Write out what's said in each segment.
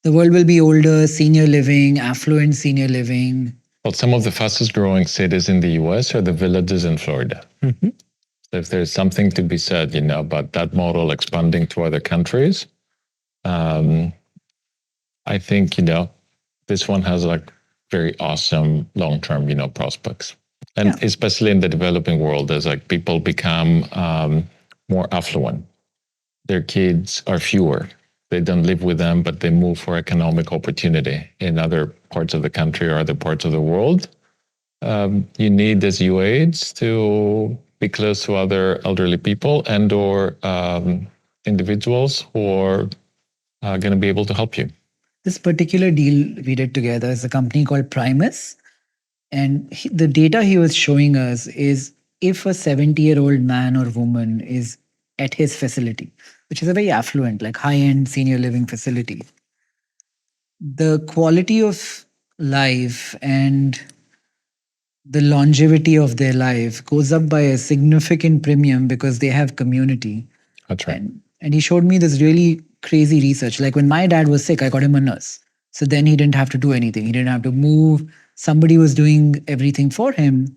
The world will be older, senior living, affluent senior living. Well, some of the fastest growing cities in the US are the villages in Florida. Mhm. So if there's something to be said, about that model expanding to other countries, um, I think, this one has like very awesome long-term, prospects. And Yeah. especially in the developing world, as like people become more affluent, their kids are fewer. They don't live with them, but they move for economic opportunity in other parts of the country or other parts of the world. You need, as you age, to be close to other elderly people and or individuals who are going to be able to help you. This particular deal we did together is a company called Primus. And the data he was showing us is if a 70-year-old man or woman is at his facility, which is a very affluent, like high end senior living facility, the quality of life and the longevity of their life goes up by a significant premium because they have community. That's right. And he showed me this really crazy research. Like when my dad was sick, I got him a nurse. So then he didn't have to do anything. He didn't have to move. Somebody was doing everything for him.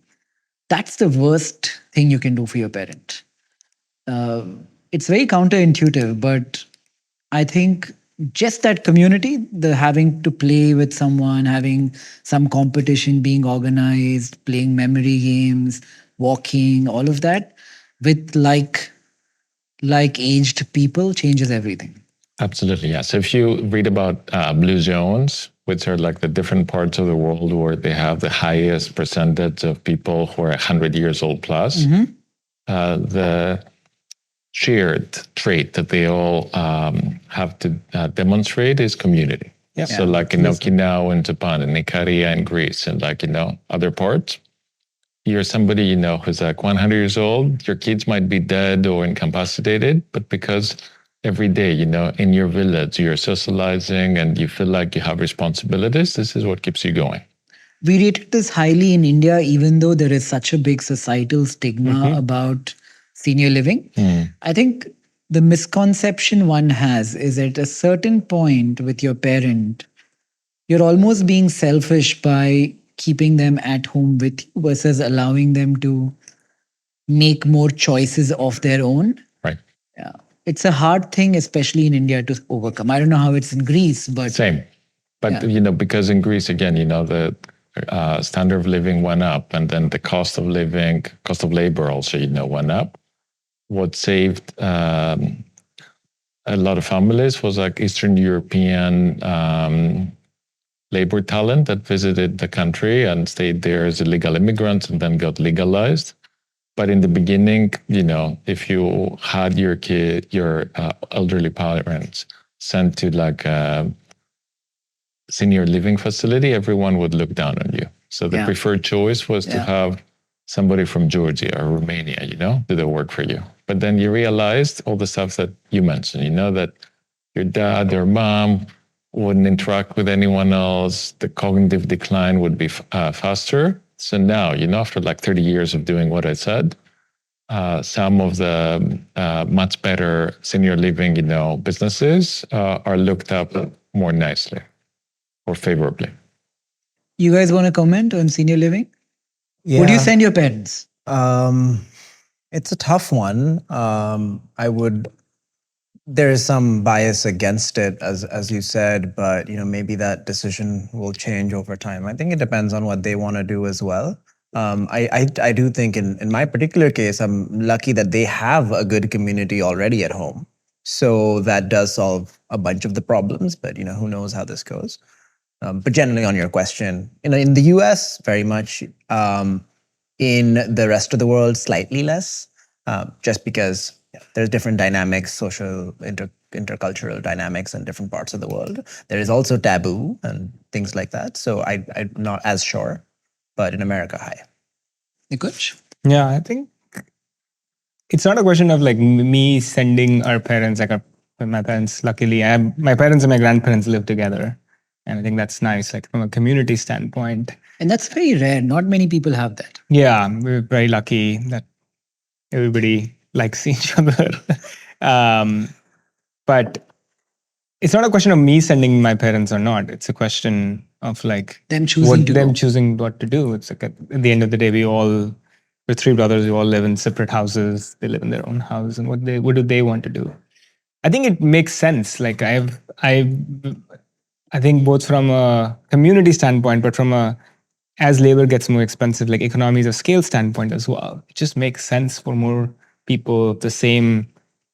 That's the worst thing you can do for your parent. It's very counterintuitive, but I think just that community, the having to play with someone, having some competition being organized, playing memory games, walking, all of that with like aged people changes everything. Absolutely, yeah. So if you read about blue zones, which are like the different parts of the world where they have the highest percentage of people who are 100 years old plus, the shared trait that they all have to demonstrate is community. Yeah. So like in Okinawa in Japan and Ikaria in Greece and like, other parts, you're somebody, who's like 100 years old, your kids might be dead or incapacitated, but because every day, in your village, you're socializing and you feel like you have responsibilities, this is what keeps you going. We rated this highly in India, even though there is such a big societal stigma about senior living. I think the misconception one has is at a certain point with your parent, you're almost being selfish by keeping them at home with you versus allowing them to make more choices of their own. Right. Yeah. It's a hard thing, especially in India, to overcome. I don't know how it's in Greece, but Same. But, because in Greece, again, the standard of living went up and then the cost of labor also, went up. What saved a lot of families was like Eastern European labor talent that visited the country and stayed there as illegal immigrants and then got legalized. But in the beginning, if you had your elderly parents sent to like a senior living facility, everyone would look down on you. So the preferred choice was to have somebody from Georgia or Romania, do the work for you. But then you realized all the stuff that you mentioned, that your dad or mom wouldn't interact with anyone else. The cognitive decline would be faster. So now, after like 30 years of doing what I said, some of the much better senior living, businesses are looked up more nicely or favorably. You guys want to comment on senior living? Yeah. Would you send your parents? It's a tough one. There is some bias against it, as you said, but maybe that decision will change over time. I think it depends on what they want to do as well. I do think in my particular case, I'm lucky that they have a good community already at home. So that does solve a bunch of the problems, but who knows how this goes. But generally on your question, in the US, very much. In the rest of the world, slightly less, just because there's different dynamics, social, intercultural dynamics in different parts of the world. There is also taboo and things like that. So I'm not as sure, but in America, high. Nikush? Yeah, I think it's not a question of like me sending our parents, like my parents, luckily, my parents and my grandparents live together. And I think that's nice, like from a community standpoint. And that's very rare. Not many people have that. Yeah, we're very lucky that everybody likes each other. But it's not a question of me sending my parents or not. It's a question of like Them choosing to them go. choosing what to do. It's like at the end of the day, we're three brothers. We all live in separate houses. They live in their own house, and what do they want to do? I think it makes sense. Like I think both from a community standpoint, but from a as labor gets more expensive, like economies of scale standpoint as well, it just makes sense for more people of the same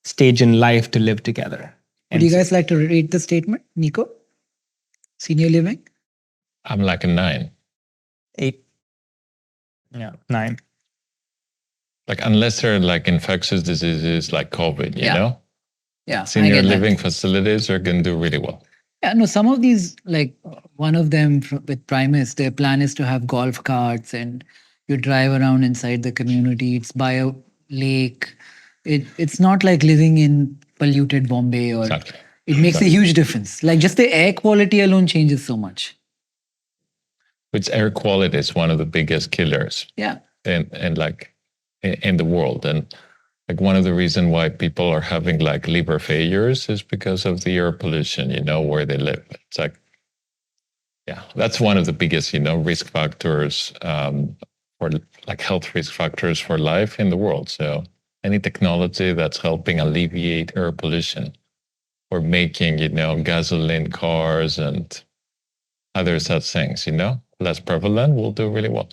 stage in life to live together. Would you guys like to read the statement, Nico? Senior living? I'm like a 9. 8. Yeah, 9. Like unless they're like infectious diseases like COVID, you know? Yeah, I Senior get that. living facilities are going to do really well. Yeah, no, some of these, like one of them with Primus, their plan is to have golf carts and you drive around inside the community. It's by a lake. It's not like living in polluted Bombay or Exactly. it makes a huge difference. Like just the air quality alone changes so much. Which air quality is one of the biggest killers Yeah. in like in the world. And like one of the reasons why people are having like liver failures is because of the air pollution, you know, where they live. It's like, yeah, that's one of the biggest, you know, risk factors for like health risk factors for life in the world. So any technology that's helping alleviate air pollution or making, you know, gasoline cars and other such things, you know, less prevalent will do really well.